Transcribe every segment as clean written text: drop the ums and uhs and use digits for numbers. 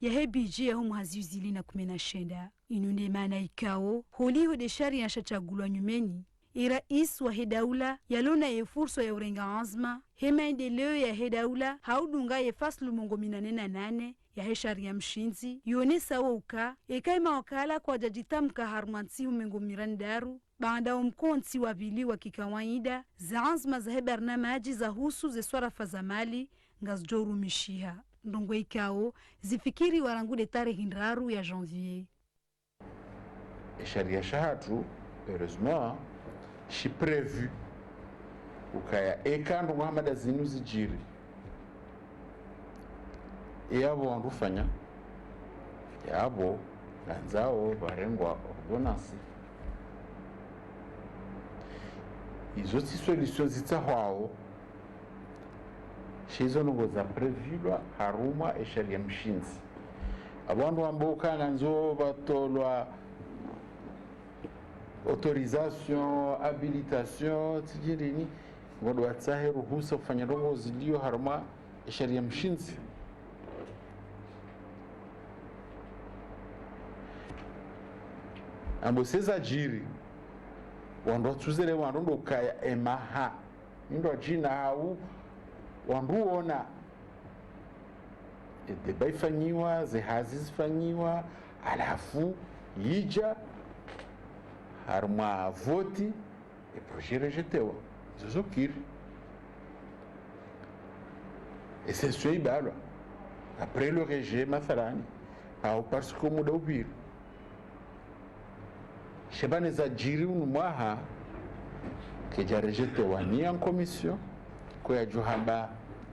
yahebiji ya humu haziuzili na kumena shenda inunde maana ikao holiho de shari ya shachagulwa nyumeni irais wa hedaula yalona ye furso ya urenga azma hemaendeleo ya hedaula haudunga ye faslu mongo 48 ya heshari ya mshinzi yonesa woka ekaima wakala kwa jajitamka harmansi humengo mirandaru baada mkonti wabili wa kikawaida za azma za barnamaji za husu ze swarafa za mali ngazjoru mishiha ndongo ikao zifikiri warangude tarehe hindraru ya janvier sharia shahatu heureusement shi prévu ukaya ekando Muhammad azinu zijiri yabo andufanya yabo ganzao barengwa ordonnance izo si solutions zitahwao shizo ngo za prévu haruma esharia mshinzi abantu ambao kanga nzo batolwa autorisation habilitation tijirini ngodo watsahe ruhusa kufanya roho zilio haruma sharia mshinzi ambo seza jiri wando tuzele wando kaya emaha ndo jina au wando ona deba ifanyiwa zihazi zifanyiwa alafu yija haruma voti e projet rejetewa zozokiri et c'est ce ibalo après le rejet mathalani au parce que muda ubiri shebane za jiri unumwaha keja rejetewa ni en commission kwa johamba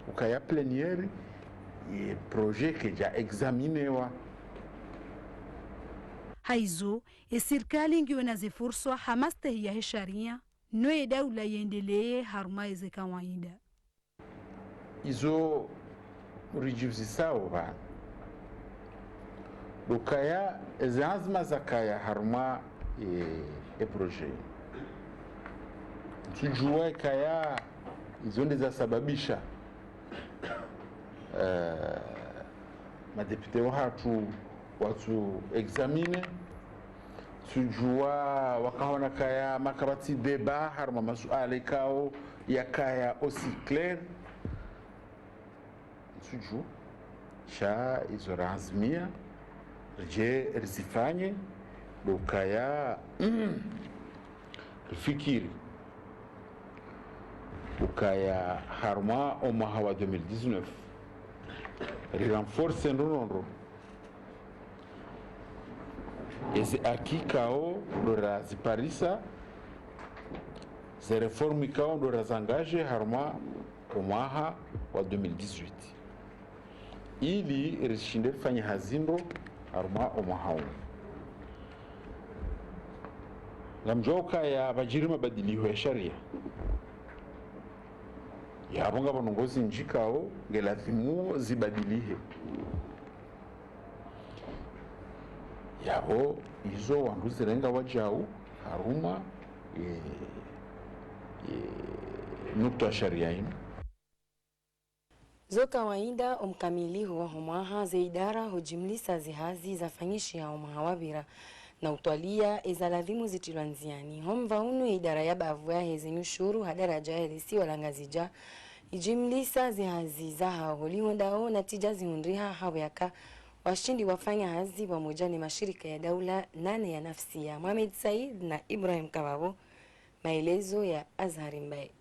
ukaya plénière et projet keja examinewa haizo serikali ngiwe na zifurso hamastahi ya sharia noe daula yendelee haruma ze kawaida izo rijuzi sawa ba dokaya ezazma zakaya haruma projet tujua kaya izo ndiza sababisha madepute watu examine tujua wakaona kaya makabati deba haruma masuala ikao ya kaya aussi clair tujua sha izo razmia je risifanye dokaya fikiri ukaya haruma omwaha wa 2019 renforce ndonondo ezi akikao dora ziparisa ze reformi kao dora zangaje haruma omwaha wa 2018 ili rishinde fanya hazindo haruma omwaha lamjoka ya bajiri mabadilio ya sharia ya bonga bonongozi njikao ngelazimu zibadilihe yabo izo wanduzi renga wajau haruma nukta sharia ino zo kawaida omkamilihu wa homwaha ze idara hujimlisa zihazi zafanyishi ya omhawabira na utwalia ezaladhimu zitilwanziani homva unu idara ya bavu ya hezinyushuru hadaraja helisi walangazija ijimlisa zihazi za holiondao na tija zihundriha haweka washindi wafanya hazi pamoja ni mashirika ya daula 8 ya nafsi ya Mohamed Said na Ibrahim Kababo. Maelezo ya Azhari Mbaye.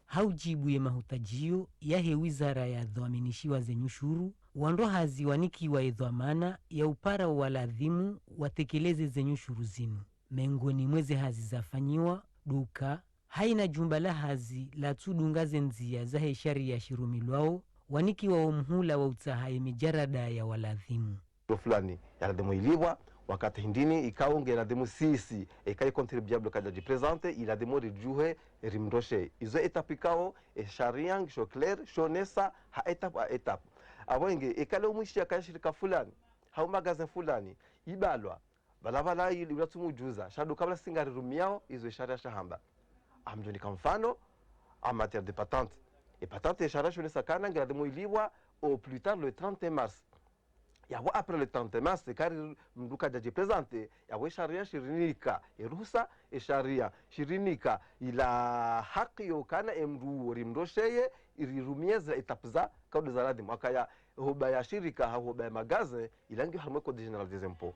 Haujibu ya mahutajio ya he wizara ya dhaminishiwa zenyushuru wando hazi wanikiwa edhamana ya upara waladhimu watekeleze zenyushuru zinu mengoni mweze hazi zafanyiwa duka haina jumbala hazi la tudunga zenzia za he sharia shirumilwao wanikiwa omhula wa utahaye mijarada ya waladhimu fulani yaladhimu ilibwa wakati hindini ikaunge yaladhimu sisi ikai contribuable kada jipresente iladhimu rijuhe rimdoshe izo etape ikao sharia ngisho clair shonesa ha etape a etape awenge ikale umwishi ya shirika fulani hau magazin fulani ibalwa balabala ilatumu shadu kabla singari rumiao izo sharia shahamba amjoni kwa mfano en matière de patente et patente et sharia shonesa kana ngiladhimu ilibwa au plus tard le 30 mars yawo après le 30 mars kari mduka jaji presente yawo sharia shirinika iruhusa sharia shirinika ila haki yokana emru rimrosheye irirumieza etapza kaude zaradi mwakaya hoba ya shirika hoba ya magaze ilangi harmo code general des impôts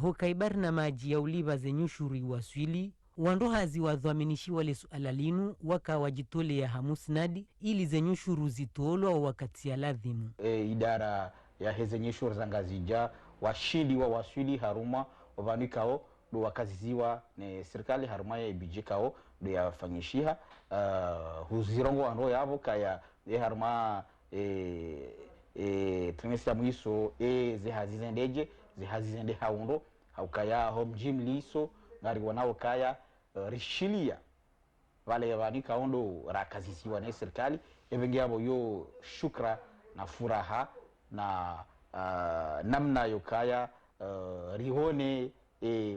hokaibar na maji ya uliva zenyushuru iwaswili wandohazi wadhaminishiwa le suala linu waka wajitole ya hamusnadi ili zenyushuru zitolwa wakati ya ladhimu idara ya hezenyushuru zangazija washili wa waswili haruma wavanikao do wakaziziwa ne serikali haruma ya ibijikao do yafanyishiha huzirongo wando yavo kaya haruma trimestre mwiso zihazizendeje zihazizende haundo haukaya homjimliso ngari wanao kaya rishilia wale wanika ondo rakazisiwa na serikali evengiabo yo shukra na furaha na namna yokaya rihone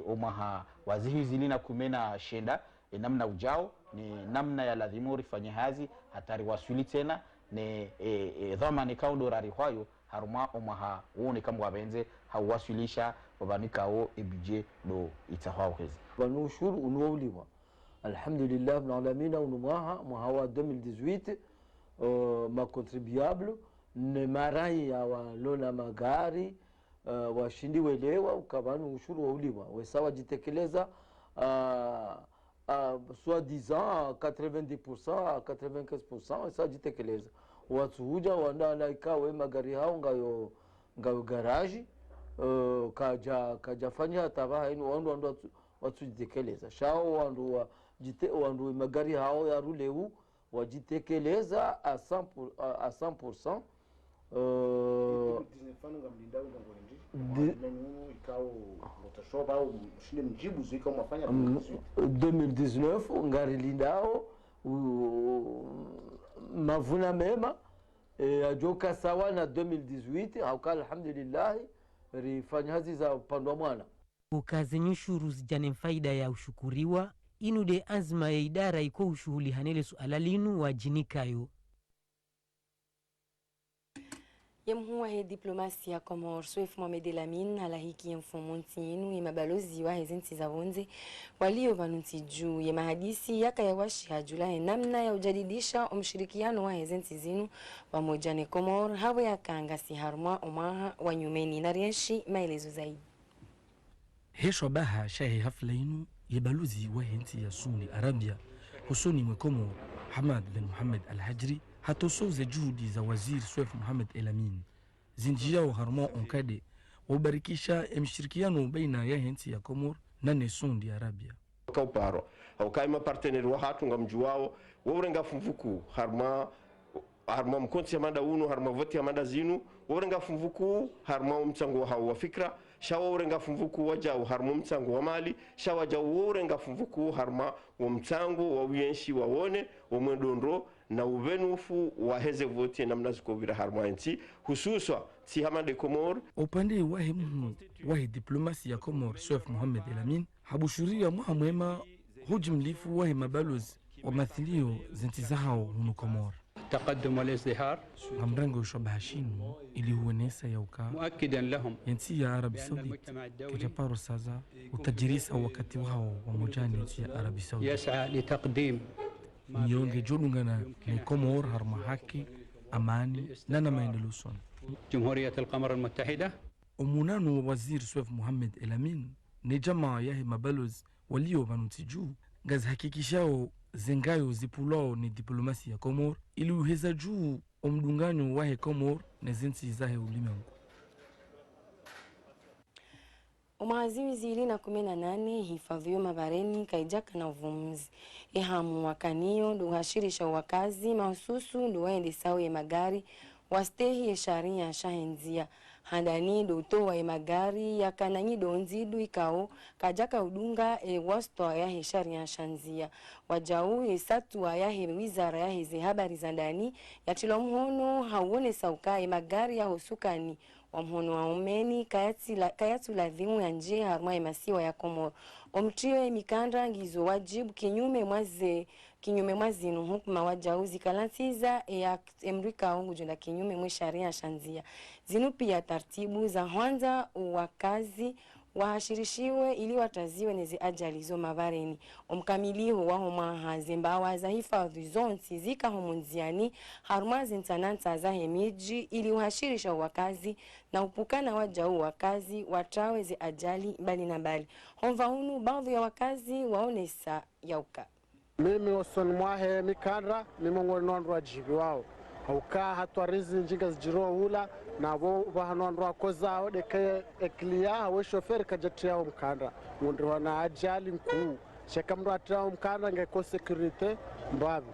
omaha wazihizili na kumena shenda namna ujao ni namna ya lazima rifanye hazi hatari wasuli tena ne dhamani kaundo rarihwayo haruma omaha uone kama wabenze hawaswilisha wabanikao ebije do itahwa kwezi banushuru unouliwa alhamdulillah ibn alamina unumaha mwahawa 2018 ma contribuable ne marai ya walona magari washindi welewa ukabanu ushuru wauliwa wesawa jitekeleza soit disant 90% 95% wesawa jitekeleza watu huja wanda ikawe magari hao ngayo garage kaja fanya tabaha inu wandu watu jitekeleza shao wandu magari hao ya ruleu wajitekeleza a 100% ikao motoshoba au shinde mjibu zika mwafanya 2019 ngari lindao mavuna mema ajoka sawa na 2018 hauka alhamdulillah rifanya hazi za pandwa mwana ukazenyushuru zijane faida ya ushukuriwa inude azma ya idara iko ushuhuli hanele suala linu wajinikayo Yemhuwa he diplomasia Komor Swef Mohamed Elamin alahiki ya mfumunti inu ya mabalozi wa hezinti za wonze walio vanunti juu ya mahadisi yaka ya washi hajula ya namna ya ujadidisha umshirikiano wa hezinti zinu wa mojane Komor hawa ya kanga si haruma umaha wa nyumeni na rienshi maelezo zaidi. Hesho baha shahi hafla inu ya balozi wa henti ya Suni Arabia husuni mwekomo Hamad bin Muhammad al-Hajri hatosoze juhudi za waziri Swef Mohamed Elamin zinjiyao harma onkade wabarikisha mshirikiano baina ya henti ya Komor na Nesundi Arabia kauparo au kaima partenaire wa hatu ngamjuwao worenga fumvuku harma mkonti ya manda unu harma voti ya manda zinu worenga fumvuku harma mchango hao wa fikra shawa worenga fumvuku wajao harma mchango wa mali shawa jao worenga fumvuku harma wa mchango wa uyenshi wawone wa mwendondro na uvenufu wa heze voti na mnazikovira harma nchi hususwa si hamade Komor upande wahi diplomasi ya Komor Swef Mohamed Elamin habushuria mwema hujimlifu wahi mabalozi wa mathilio zintizahao hunu Komor تقدم والازدهار غمرنغو شبهشين اللي هو نيسا يوكا مؤكدا لهم ينسي يا عربي السعودية كجبارو سازا وتجريس وقت وهو ومجاني يا عربي السعودية يسعى لتقديم يونغي جونغنا لكومور هرمحاكي أماني لنا ما يندلوسون جمهورية القمر المتحدة ومنانو وزير سويف محمد إلامين نجمع ياهي مبالوز وليو بانوتيجو غاز hakikishao zengayo zipulao ni diplomasi ya Komor ili uheza juu omdunganyo wahe Komor na zinsi zahe ulimwengu. Umazimi zili na 18 hifadhiyo mabareni kaijaka na uvumzi. Ehamu wakaniyo duhashirisha wakazi mahususu duwaende sawa ya magari wastehi ya sharia shahenzia. Handani doto wa magari ya kananyi donzidu ikao kajaka udunga wasto ya heshari ya shanzia wajau satu ya wizara ya hizi habari za ndani ya tilomhono hauone sauka magari ya hosukani wa mhono wa umeni kayatu ladhimu ya nje harma ya masiwa ya Komoro omtrio mikanda ngizo wajibu kinyume mwaze kinyume mwa zinu hukuma wajauzi kalansiza ya emrika ungu junda kinyume mwa sharia shanzia zinu pia taratibu za hwanza wakazi wahashirishiwe ili wataziwe nezi ajali zo mavareni omkamiliho waho mahazemba waza hifadhi zonsi zika homunziani haruma zintananta za hemiji ili uhashirisha wakazi na upukana wajau wakazi watawe zi ajali mbali na mbali honva hunu baadhi ya wakazi waonesa yauka mimi osoni mwahe mikandra mimongoni nondwa jibi wao hauka hatwarizi njinga zijiro hula na bo bahanondwa kozao deke eklia hawe shoferi kajatia mkandra ngundi wana ajali mkuu sheka mru atia mkandra ngeko security mbabi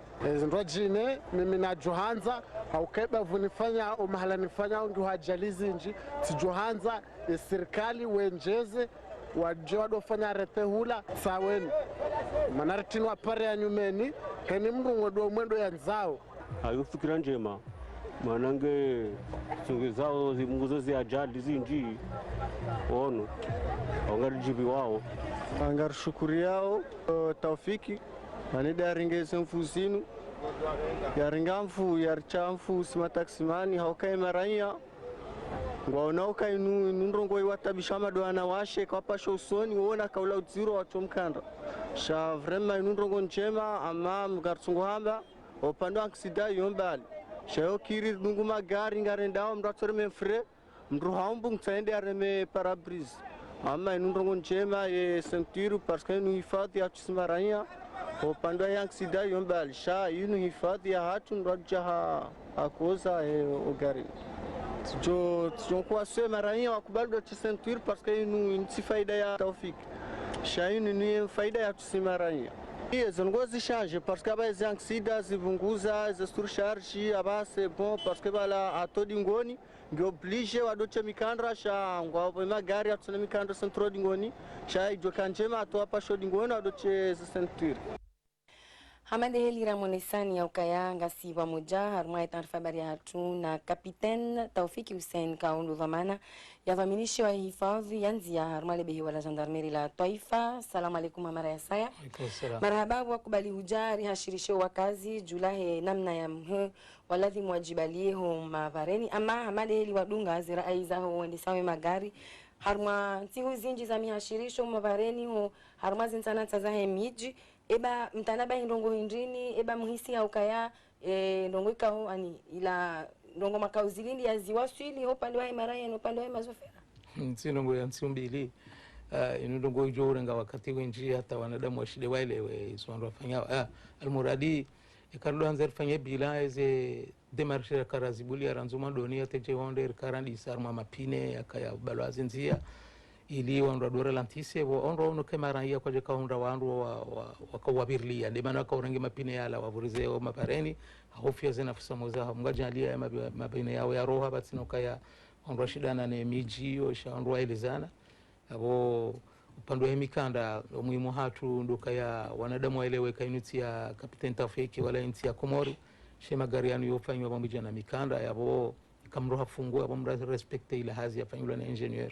ndo jine mimi na Johanza haukeba vunifanya umahala nifanya ngi hajalizi nji si Johanza serikali wenjeze wajua dofanya rete hula saweni manartini wa pare ya nyumeni kani mru ngodo mwendo ya nzao hayo fikira njema manange sungi zao zimunguzo zi ajali zinji ono wangari jibi wao angari shukuri yao Taufiki manida yaringeze mfusinu yaringamfu yarichamfu simataksimani haukai maranya ngwaonauka inu nundrongo iwatabisha madoana washe kapasha usoni uona kaula udziro watomkanda sha vrema inundrongo njema ama mgartsungo hamba opando aksida yombali shayo kiri dungu magari ngarendao mratsore mefre mru haumbu ngtsaende areme parabrise ama inundrongo njema ye sentiru parce que nu hifadhi ya tsimaranya opando ya aksida yombali sha inu hifadhi ya hatu mrajaha akoza ogari jo kwa sema maranya wakubali do csentuir parce que inu si faida ya Taufik shainu ni faida ya tsimaranya izo ngozi change parce que ba zanksida zivunguza za surcharge abase bon parce que bala atodi ngoni ngi oblige wadoche mikandra sha ngwa magari atsona mikandra centro dingoni sha ijo kanjema atwa pasho dingoni wadoche csentuir Hamade Helira Monesani ya ukayanga si pamoja harumai taarifa habari ya hatu na Kapiten Taufiki Hussein Kaundu dhamana ya vaminishi wa hifadhi yanzi ya harumale behi wala gendarmeri la Taifa. Salamu alaikum mara ya saya. Marhababu wakubali hujari hashirisho wakazi julahe namna ya mhe waladhi mwajibalie ho mavareni ama Hamade Heli wadunga azira aiza ho wende sawe magari haruma tihu zinji za mihashirisho mavareni ho haruma zintanata za hemiji eba mtanaba ndongo hindrini eba muhisi ya ukaya ndongo ikao ani ila ndongo makauzilindi ya ziwaswili upande wa Maraya na upande wa Mazofera ndongo ya nsimbili ndongo ijorenga wakati wenji hata wanadamu washide wale iswandu wafanya almuradi ikarlo anzer fanya bila eze demarche karazibuli aranzuma donia teje honde karandi sarma mapine akaya balwazi nzia ili wandu adore lantise wo onro ono kemara ya kwaje kaunda wandu wakawabirlia de maana ka urangi mapine yala wavurizeo mapareni hofia zina fusamoza mgajalia mabine yao ya roha batsino kaya onro shidana ne miji yo shaonro elezana abo upande wa mikanda muhimu hatu ndo kaya wanadamu waelewe kainuti ya Kapiten Taufiki wala inti ya Komori shema gari yanu yofanywa pamoja na mikanda yabo kamroha fungua bomra respecte ila hazi yafanywa na engineer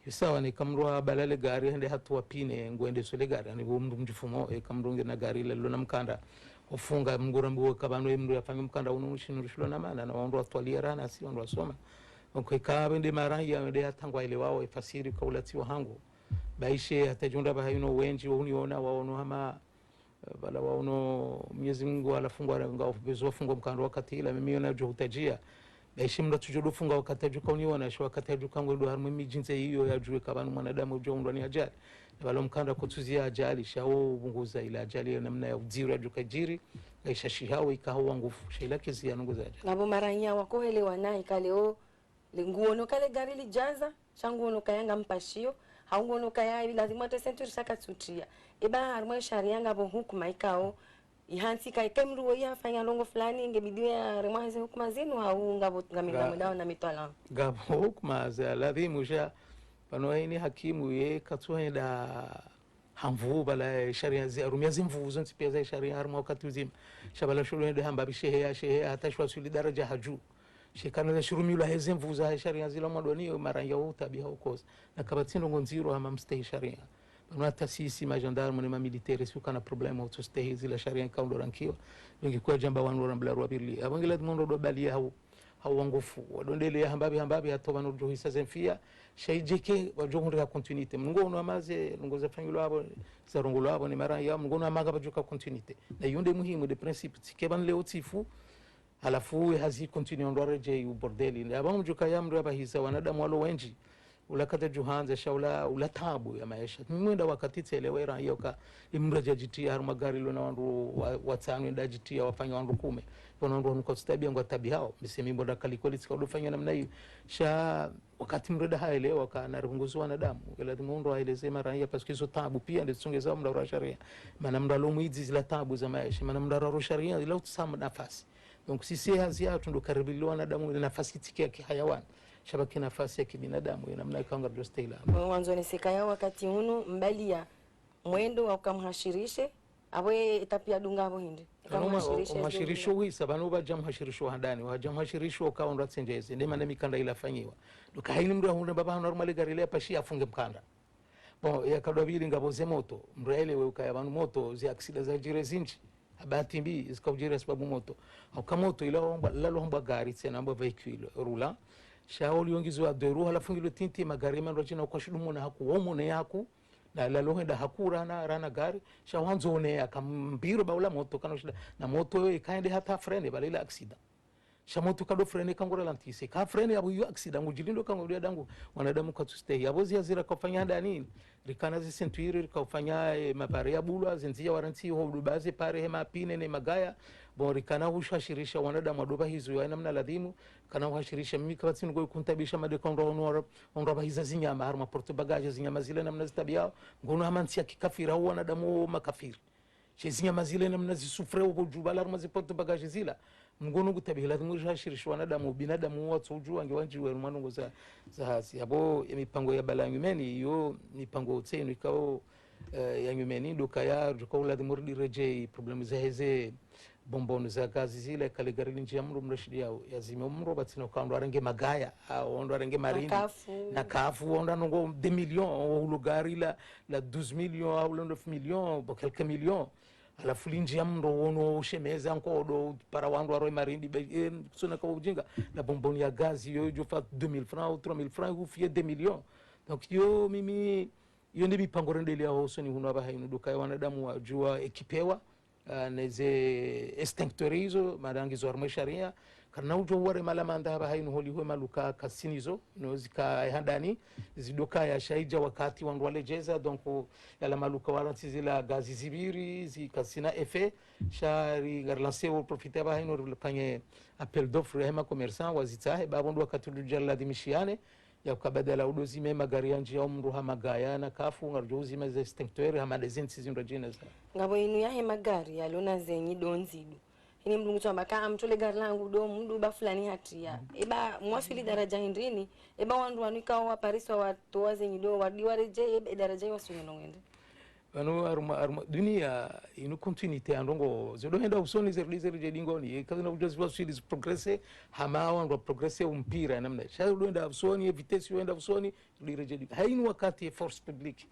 sawa ni kamroha balale gari hende hatu wapine ngwende sole gari ani mndu mjifumo kamronge na gari lelo na mkanda ofunga mngura mbuo kabano mndu yafanya mkanda unushino na maana na wandu atwalia rana si wandu wasoma okay kabende maraya wende hatangwa ile wao ifasiri kaulati wa hangu baishe hatajunda bahayuno wenji uniona waono hama bala waono Mwenyezi Mungu alafungwa ngao bezo fungo mkando wakati ila mimi na juhutajia baishe mndu tujodo funga wakati ajuka uniona shwa wakati ajuka ngwe ndo harmu mimi jinsi hiyo yajue kabanu mwanadamu ujo ni ajali bala mkanda kutuzia ajali shao bunguza ila ajali namna ya udzira ajuka jiri baisha shihao ikawa ngufu shaila kezi ya nungu za ajali ngabo maranya wakohelewa naye kaleo nguono kale gari lijaza changuono kayanga mpashio haungono kaya lazima tesenturi saka tutia eba harmo sharia ngabo hukuma ikao ihansi kai kemruo yafanya longo fulani ngebidiwe ya remwaze hukuma zenu au ngabo ngamigamu dawa na mitwala ngabo hukuma za ladhimu sha panoini hakimu ye katsuenda hamvu bala sharia zi arumia zimvu zonti pia za sharia harmo wakati uzima shabala shule de hamba bishehe hatashwa suli daraja haju shekana za shurumi la hezemvu za sharia zila mwadoni mara ya utabi haukosa na kabatino ngonziro ama mstay sharia Não taasisi majandarmu ni mamiliteri si kana problema utostehi zila sharia kaundo rankiwa wengi kwa jamba wanu rambla rwabili abangila mundo do bali hau wangofu wadondele hambabi hatoba no johisa zenfia shaijeke wajohunda ya continuité mungono amaze ngoza fangilo abo zarongolo abo ni mara ya mungono amaga bajuka continuité na yonde muhimu de principe tikeban leo tifu halafu hazi continue ndo reje u bordeli na abamu juka yamro abahisa wanadamu walo wenji ulakata juhanza shaula ulatabu ya maisha mwenda wakati telewera hiyo ka imraja jitia har magari lona wandu watano nda jitia wafanya wandu 10 wandu nuko stabia ngo tabi hao misemi mbona kalikoli sikadofanya namna hiyo sha wakati mreda haelewa kana runguzo wanadamu ila mundo aeleze mara hiyo parce que hizo tabu pia ndio tsongeza mda wa sharia maana mda lo muizi zila tabu za maisha maana mda wa sharia ila utsama nafasi donc sisi hazia tundo karibiliwa wanadamu nafasi tikia kihayawani shabaki nafasi ya kibinadamu ya namna ikanga dostela mwanzo ni sikaya wakati hunu mbalia mwendo au kamhashirishe awe itapia dunga hapo hindi kamhashirisho wisa banu bajamhashirisho handani wajamhashirisho kaunda tsenjeze ndema na mikanda ilafanyiwa dukaini mndu hunde baba normally gari ile pashi afunge mkanda bon ya kadobili ngabo ze moto mrele we ukaya banu moto zi aksida za jirezinji abati mbi zikawjira sababu moto au kamoto ila lalo gari tena amba vehicle roulant shauli yongizwa deru halafungilo tinti magari mando china kwa shudumu na haku womone yaku na lalohenda hakura na rana gari shawanzo ne akambiro baula moto kana shida na moto ikaende hata frene balila accident shamoto kado frene kangora lantise ka frene abu yu accident ngujilindo kangoria dangu wanadamu katuste yabozi azira kufanya ndani rikana zisentuiri kufanya mabari ya bulwa zinzia waranti ho dubaze pare hema pine ne magaya bon rikana hushashirisha wanadamu adoba hizo ya namna ladhimu kana hushashirisha mimi kabati ngo kuntabisha made konro onro bahiza zinyama harma porto bagage zinyama zile namna zitabia ngono amantia kikafira wanadamu makafiri shizinyama zile namna zisufre uko jubala harma ziporto bagage zila ngono gutabihila mushashirisha wanadamu binadamu watu ujua ngewanjiwe mwanongo za hasi abo mipango ya balangumeni yo mipango tsenu ikao ya ngumeni dokaya dukaula de murdi reje problemu za heze bombonu za gazi zile kale garini njia mru mrashidi yao yazime mru batino kando arenge magaya ondo arenge marindi na kafu onda nongo 2 millions au gari la 12 millions au 9 millions bo quelques millions ala fulinji ya mro wono shemeza nkodo para wandu aroi marindi sona kwa ujinga na bombonu ya gazi yo jofa 2000 francs ou 3000 francs ou fie 2 millions donc yo mimi yo ndi mipango rendele yao soni huno aba hainu dokaya wanadamu wajua ekipewa neze extinctorizo madangizo arme sharia kana ujo ware malamanda haba hainu holi huwe maluka kasinizo nozika handani zidoka ya shaija wakati wandu walejeza donc yala maluka waranti zila gazi zibiri zikasina efe shari garlanse wo profite haba hainu panye appel d'offre hema commerçant wazitahe babondu wakati lujala dimishiane ya kabadala udozi mema gari yanji ya mru hama gaya na kafu ngarjozi meza extincteur hama dezinti zindu jina za ngabo inu ya hema gari ya lona zenyi donzidu ini mdungu chamba kaa mtole gari langu do mdu ba fulani hatia eba mwafili daraja hindrini eba wandu wanika wa Paris wa watu wa zenyi do wadiwareje daraja wa sunyo ngende ano arma dunia inu continuité andongo zodo henda usoni zerlizer jedingoni kaza na ujozi wa swidi progresser hama wandu progresser umpira namna shado henda usoni vitesse henda usoni lireje hainu wakati force publique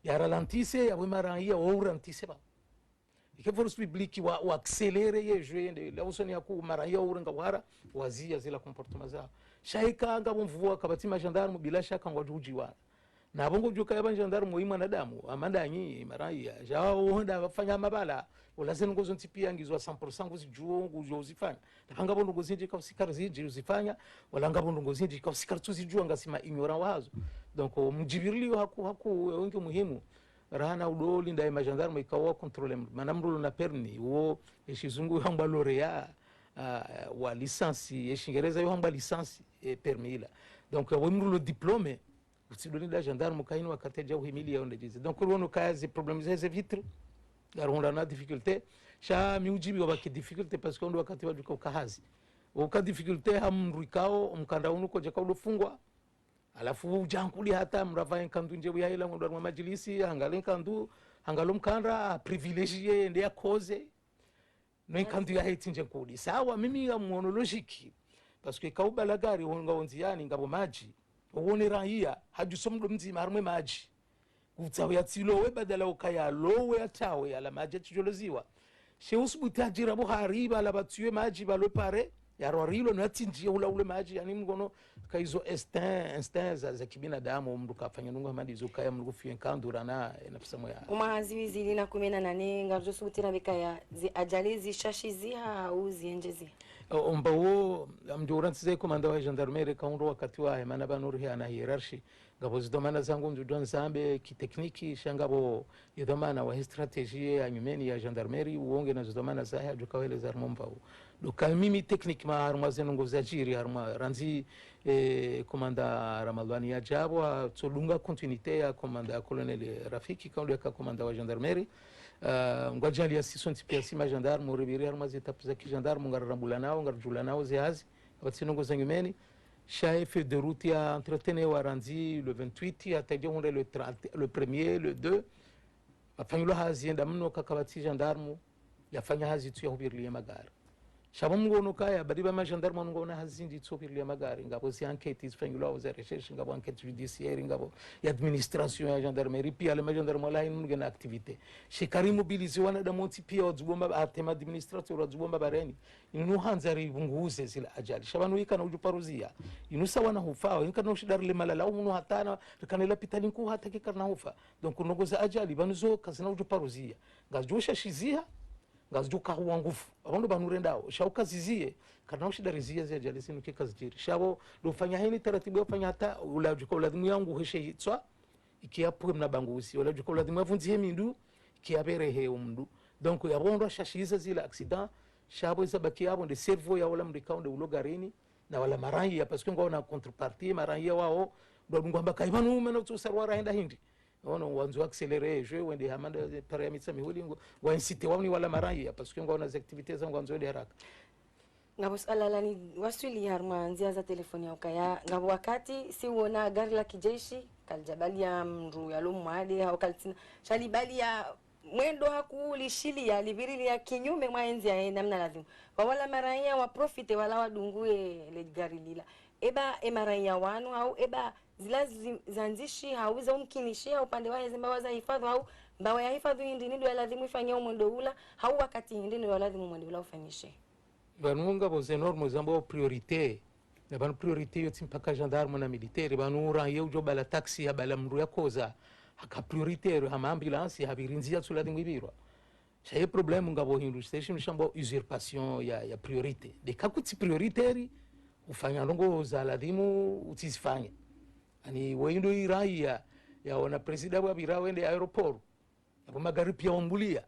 ya ralentisse ya wemarangia ou ralentisse ba ike force publique wa accélérer ye joende la usoni ya ku marangia ou renga wara wazia zila comportement za shaika ngabo mvua kabati gendarme bila shaka ngwajuji wa na bongo joka ya gendarme muhimu wanadamu amanda nyi marai jao honda wafanya mabala ulazeni ngozo ntipia ngizwa 100% nguzijuo nguzifanya napanga bondo ngozinje ka usikara ziji uzifanya wala ngabondo ngozinje ka usikara tuzijua ngasima ignorant wazo donc mjibirili haku wengi muhimu rana udoli ndai gendarme ikawa contrôler manamrulo na perni wo eshizungu hamba lorea wa licence eshingereza yo hamba licence permis ila donc wo mrulo diplôme utsidoni da gendarme kaino wakati ja uhimili ya ondejize donc wono kazi problème za vitre garonda na difficulté sha miujibi wabaki difficulté parce que ndo wakati wajuka kahazi uka difficulté hamrikao mkanda unuko jaka udofungwa alafu jankuli hata mrava nkandu nje ya ila ndo wa majlisi angale nkandu angalo mkanda privilegié ndia cause no nkandu ya heti nje kudi sawa mimi ya monologique parce que kaubala gari wonga onziani ngabo maji uone raia hajusomdo mzima harumwe maji utsawe yatsilowe badala ukaya lowe atawe ala maji tijoloziwa she usubuti ajira bo hariba ala batue maji balwe pare yarorilo no yatinjia ule maji yani mgono kaizo instinct za kibinadamu mndu kafanya nungu hamadi zukaya mndu kufia nkandura na nafisa moya umahaziwi zili na 18 ngarjo subutira bikaya zi ajali shashiziha au zienjezi ombawo amjorantsize komanda wa gendarmerie kaundo wakati wa mana banuri ana hierarchy ngabo zidomana zangu mjudon zambe kitekniki shangabo yidomana wa strategie ya nyumeni ya gendarmerie uonge na zidomana zaha jukawele za mombawo doka mimi technique ma arma zenongo zajiri arma ranzi komanda Ramadhani ya jabo tsolunga continuité ya komanda colonel Rafiki kaundo ya komanda wa gendarmerie ngwajali ya sisonti pia sima gendarme ribiri arma zetapu za kigendarme ngarambula nao ngarjula nao zihazi abatsinongo za nyumeni chef de route ya entretenu wa ranzi le 28 ataje honde le 30 le 1er le 2 afanywa hazi enda mno kakabati gendarme yafanya hazi tu ya hubirlia magari shabamu ngono kaya badiba ma gendarme ngona hazi ndi tu hubirlia magari ngabo si enquête isfanywa za recherche ngabo enquête judiciaire ngabo ya administration ya gendarmerie pia le gendarme la inu ngena activité shikari mobilize wana da monti pia wadzubomba atema administrateur wadzubomba bareni inu hanzari bunguze zila ajali shabanu ikana ujuparuzia inu sawana hufa inkana ushidar le malala unu hatana kanela pitani ku hatake karna hufa donc unogoza ajali banuzo kazina ujuparuzia ngajusha shizia ngazuka huwa ngufu abondo banurendao shauka zizie kana ushidarizia zia ajali sinu kikazijiri shabo dofanya hini taratibu yofanya hata ulajuka uladimu yangu heshe hitswa ikiapo mna bangusi ulajuka uladimu avunzi hemindu ikiabere he umdu donc yabondo shashiza zila accident shabo isabaki yabo de cerveau ya wala mrikaunde ulogarini na wala marangi ya parce que ngona contrepartie marangi wao ndo ngomba kaibanu umena tusarwara henda hindi ono wanzo accélérer je wende hamanda parameters mihuli ngo incite wani wala marangi parce que ngona activités zangu wanzo de haraka ngabo salala ni wasuli harma nzia za telefoni ya ukaya ngabo wakati si uona gari la kijeshi kaljabali ya mru ya lumwade au kaltina shalibali ya mwendo hakulishili ya libirili ya kinyume mwaenzi ya namna lazima kwa wala maranya wa profite wala wadungue le gari lila eba maranya wanu au eba zila zanzishi hauza umkinishia upande wa zimba za hifadhi au mbawa ya hifadhi hindi ndio lazima ifanye mwendo ula au wakati hindi ndio lazima mwendo ula ufanyishe banunga boze normes zambo priorité na ban priorité yo timpaka gendarme na militaire banura yo bala taxi ya bala mru ya koza aka prioritaire hama ambulance ya birinzia tsula dingibirwa chaye problème ngabo hindu station shambo usurpation ya priorité de kakuti prioritaire ufanya ndongo za ladimu utisifanya ani wendo iraia ya wana president wa bira wende aeroport hapo magari pia ombulia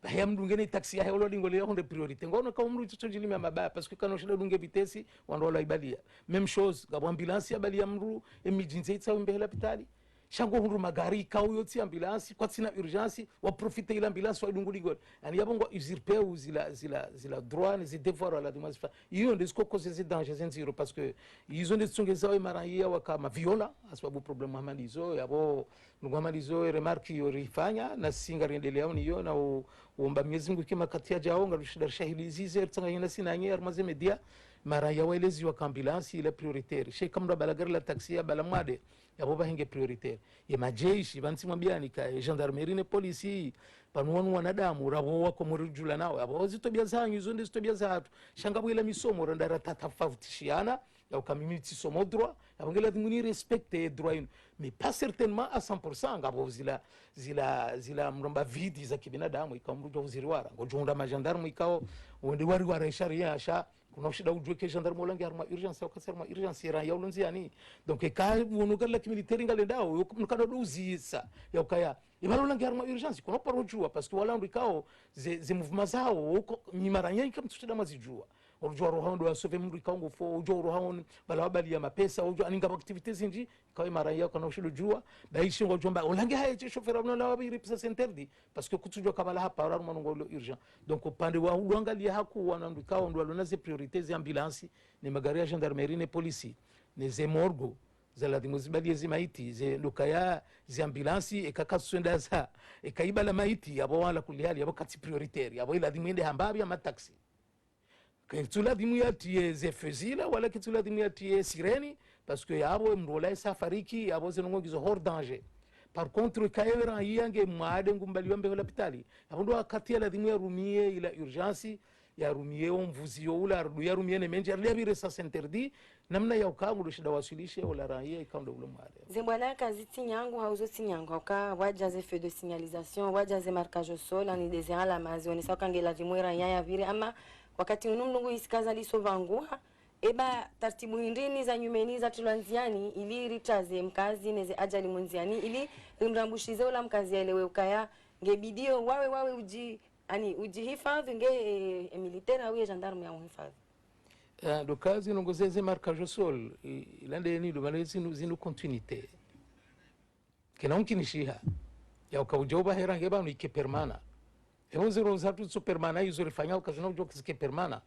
haya mdungene taxi ya holo dingole honde priorité ngono ka umru tutojili mabaya parce que kana shida dunge vitesi wandola ibalia même chose ngabo ambulance ya balia mru emergency itsa mbele pitali shango hundu magari ka uyoti ambulance kwa tsina urgence wa profiter ila ambulance wa dunguli gol ani yabongo usurper zila droit les devoirs la demande iyo ndisiko cause ces dangers zero parce que ils ont des tsongeza wa maraya wa kama viola asbabu problem hamalizo yabo ngomalizo remarque yorifanya na singa rendelea uniyo na uomba Mwenyezi Mungu kima katia jao ngarushida shahidi zize tsanga yina sinanye armaze media maraya wa elezi wa ambulance ila prioritaire shay kamra balagari la taxi ya balamwade yabo bahinge prioritaire ye majeshi bansi mwambiani ka gendarmerie ne police panuonu wanadamu rabo wako murujula nao yabo zitobia zanyu zo ndizitobia zatu shangabwela misomo randara tatafavutishiana ya ukamimiti somo droit yabongela dinguni respecter droit mais pas certainement à 100% ngabo zila mromba vidi za kibinadamu ikamrujo uziriwara ngojonda magendarme ikao wende wari sharia asha kuna shida ujue ke gendarme olange arma urgence au kasarma urgence era ya ulonziani donc ka wonuga la militaire ngalendao yokukana dozisa ya ukaya ibalo lange arma urgence kuna parojua parce que wala ndikao ze mouvements zao ni maranya ikamtushida mazijua urujwa rohondo wa sove mru ikango fo ujo rohondo balabali ya mapesa ujo aninga activities inji kwa maranya kana ushilo jua baishi ngojomba olange haye chauffeur abno la wabiri pesa interdi parce que kutujwa kabala hapa arma ngolo urgent donc upande wa uangalia haku wanandikao ndo walonaze priorités ambulance ni magari ya gendarmerie ne police ne zemorgo zala dimuzibali zimaiti ze ndukaya zi ambulance ekakaswenda za ekaibala maiti abo wala kulihali abo kati prioritaire abo ila dimende hambabi ama taxi kitula dimu ya tie ze fezila wala kitula dimu ya tie sireni parce que abo mrola safariki abo zenongo gizo hors danger par contre kayo raia nge mwade ngumbaliwa mbe hospitali abundo wakati ya lazima yarumie ila urgence yarumie omvuzio ula yarumie ne menje ya bire sa interdit namna ya ukangu do shida wasilishe wala raia ikando ule mwade zembwana kazi tinyangu hauzo tinyangu aka wajaze feu de signalisation wajaze marquage au sol ani desera la mazioni sakange lazima raia ya vire ama wakati unumnungu isikaza lisovangua eba taratibu hindini za nyumeni za tulanziani ili ritaze mkazi neze ajali munziani ili rimrambushize ula mkazi elewe ukaya ngebidio wawe ujihifadhi nge militaire au gendarme ya uhifadhi do kazi nongozeze marquage au sol ilande ni do malezi zinu continuité kena unkinishiha ya ukaujoba hera ngeba no ike permana zero zatu so permana hizo rifanya ukazina ujoka zike permana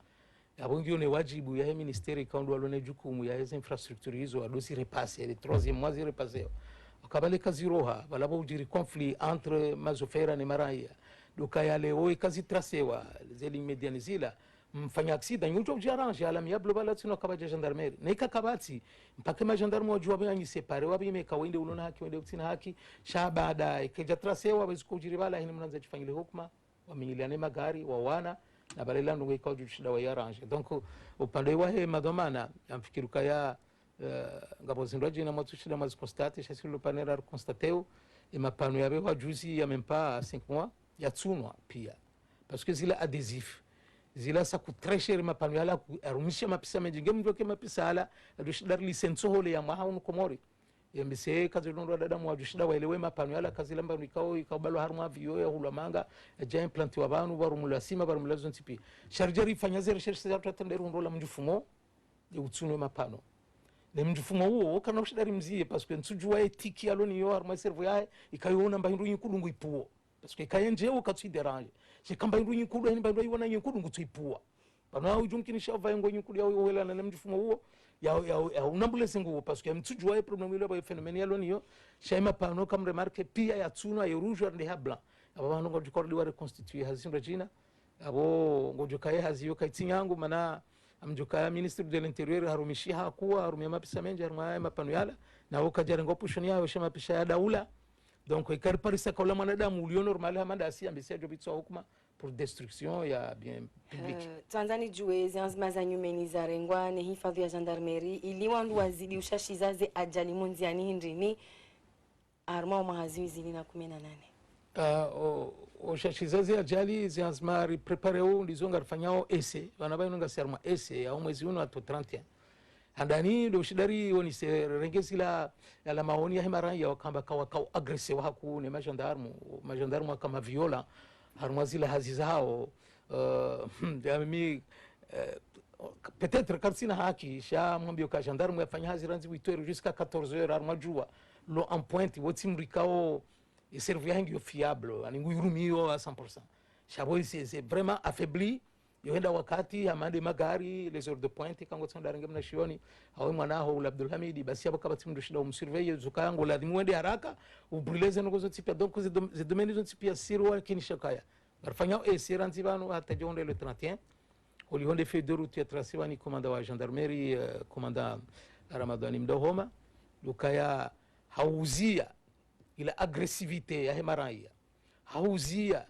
abongio ne wajibu ya ministeri kaundo alone jukumu ya hizo infrastructure hizo adosi repasser le troisième mois repasser akabale kazi roha balabo ujiri conflit entre mazofera ne maraia doka yale o kazi tracewa zeli medianizila mfanya accident nyuto ujaranje ala miablo bala tsino kabaje gendarmerie ne kakabati mpaka ma gendarme wajua banyi separe wabime kawinde ulona haki wende utina haki shabada ikeja tracewa baziko ujiri bala hini mnanza chifanyile hukuma waminyiliane magari wawana na balela ndo ikaw jushida wa yaranje donc upande wa he madomana amfikiruka ya ngabo zindwaje na matushida mazi constate chasi le panera constateu et mapano yabe wa juzi ya même pas 5 mois ya tsunwa pia parce que zila adhésif zila sa coûte très cher mapano yala arumisha mapisa menjinge mjoke mapisa ala adushida license hole ya maha unu komori yambise kazi ndo dada mwa jushida waelewe mapano yala kazi lamba ikabalo harma vio ya hulamanga ja implanti wabanu barumula sima barumula zontipi chargeri fanyaze recherche za tatendero ndo la mjufumo ya utsunwe mapano ne mjufumo huo kana ushidari mzie parce que nsujua etiki aloni yo harma servo yae ikayona mbahindu yinkudungu ipuo parce que kayenje ukatsi dérange je kamba hindu yinkudu ni bandu yibona yinkudu ngutipua bana ujumkinisha vayengo yinkudu ya wela na mjufumo huo ya unambulese nguo parce que mtujua e problème ile ba phénomène ya lonio shaima pano comme remarque pia ya tsuno ya rouge et ya blanc aba ngo dikordi wa reconstituer hazinda jina abo ngo jokaye haziyo kaitinyangu mana amjoka ministre de l'intérieur harumishi hakuwa harumia mapisa menje harumia mapano yala na ukajara ngo pushoni yao shema pisha ya daula donc ikari parisa kwa mwanadamu ulio normal hamanda asi ambisia jobitso hukuma pour destruction ya bien public Tanzania juwe zanzima za nyumeni za rengwa ne hifadhi ya gendarmerie ili wandu wazidi ushashizaze ajali munziani hindrini arma mahaziwi zili na 18 ushashizaze ajali zanzima riprepareo ndizonga rifanyao ese wanabayo nunga siarma ese ya umwezi uno ato 31 andani do shidari woni se rengesi la maoni ya himara ya wakamba kawa aggressive haku ne magendarme kama viola harmazila hazizao peut-être quand sina haki sha mwambio ka gendarme afanya haziranzi 8h jusqu'à 14h armajua lo en pointe wotimrikao et servir hangi fiable aningu yurumio à 100% chabo c'est vraiment affaibli yoenda wakati amande magari les heures de pointe kango tsonda range mna shioni awe mwanaho ul Abdul Hamid basi abo kabati mndoshida umsurveiller zukango lazima uende haraka ubrileze ngozo tipia donc ze domaines ont tipia sirwa kinishakaya barfanya esiranzi banu hata jonde le 31 olihonde fait de route ya tracewani commandant wa gendarmerie commandant Ramadhani Mdohoma lukaya hauzia ila aggressivité ya hemaraia hauzia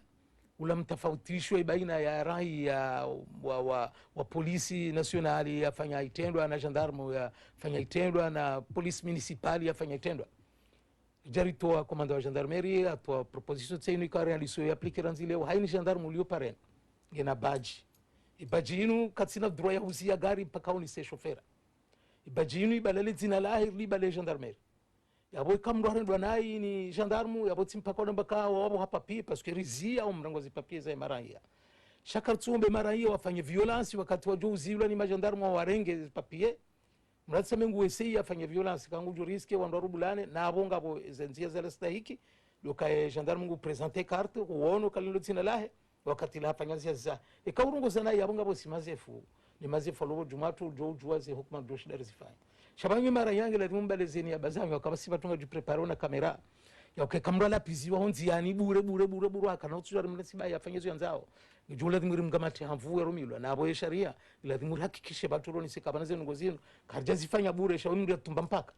ula mtafautisho baina ya raia wa polisi nationali yafanya itendwa na gendarme yafanya itendwa na police municipale yafanya itendwa jaritoa commandant wa gendarmerie atwa proposition tsenu ka realizo ya appliquer ranzile haini gendarme ulio paren ngena badge badge inu katsina droit ya huzia gari mpaka unise chauffeur badge inu ibalele zina lahir libale gendarmerie yabo kamro rendwa nai ni gendarme yabo timpaka ndo baka wabo hapa pia parce que rizia au mrangozi papier za maraia shakar tsumbe maraia wafanye violence wakati wa jouzilwa ni magendarme warenge papier mratsame nguwesi afanye violence kangu jo risque wando rubulane na abonga bo zenzia zela stahiki lokae gendarme ngu présenter carte uono kalilo tina lahe wakati la afanya zia ikaurungo sana yabonga bo simazefu ni mazefu lo jumatu jo juaze hukuma do shida rizifanya shabangi mara yange la mbalezeni abazanyo akabasi batunga ju prepare na kamera ya kamera la piziwa honzi yani bure akana utsura mnasiba yafanyezo yanzao njula ngiri mgamati hamvu romilwa na abo sharia la ngiri hakikishe baturo nisikabanaze ngozino karja zifanya bure shauri tumba mpaka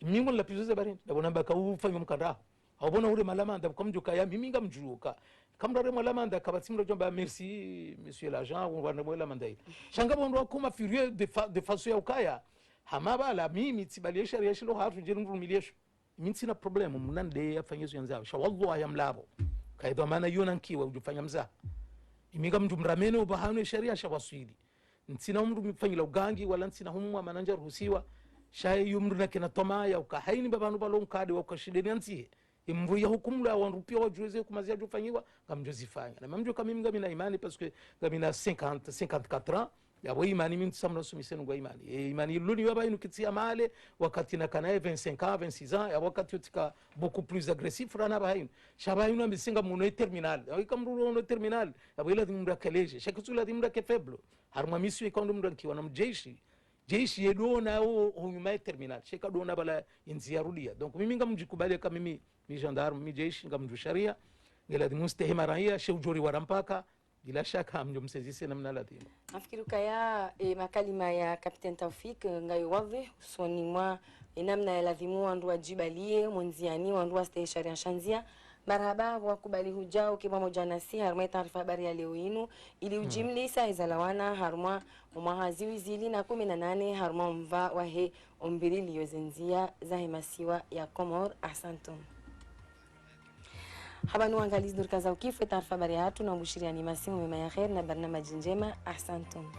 mingo la pizoza barindi ndabona baka ufanya mkanda abona ule malamanda kamjuka ya mimi ngamjuka kamrare malamanda kabatsimro jomba merci monsieur l'agent wana mwela mandai shanga bondo akuma furieux de façon ya ukaya hamaba la mimi tibali sharia shilo hatu je ngurumiliyesho mimi sina problem mnande afanyezo yanzao sha wallahi yamlabo kaidwa maana yona nkiwa ujufanya mza imiga mndu mramene ubahanu sharia sha waswili ntsina mndu mfanyila ugangi wala ntsina humwa mananja ruhusiwa shaye yumru na kina toma ya ukahaini babanu balon kade wa kashideni antie imru ya hukumu la wanrupia wa jueze kumazia jufanyiwa ngamjozifanya na mamjo kama mimi ngamina imani parce que ngamina 54 ans ya wa imani mimi tsamna sumisenu ngwa imani imani luni waba inu kitia male wakati na kanae 25 ans 26 ans ya wakati utika beaucoup plus agressif rana ba hainu shaba inu ambisinga muno terminal ya ikamru no terminal ya wila dimra kaleje shakutula dimra ke faible harma misu ikondo mra kiwa na mjeshi jeshi yedona o hunyuma terminal sheka dona bala inziarudia donc mimi ngamjikubali kama mimi mi gendarme mi jeshi ngamju sharia ngela dimustehima raia sheujori warampaka bila shaka mjomsezise namna ladhima nafikiri kaya makalima ya Captain Taufik ngayo wazi usoni mwa namna ya ladhimu wandu wajibalie mwenziani wandu waste sharia shanzia marhaba wakubali hujao pamoja nasi harma taarifa habari ya leo inu ili ujimlisa izalawana harma mwahaziwi zili na 18 harma mva wahe ombili liyozenzia za hemasiwa ya Komor. Ahsantum. Habanu angalizi nurkaza ukifwe taarifa habari ya hatu na mbushiri animasimu mema ya khair na barnamaji njema. Ahsantum.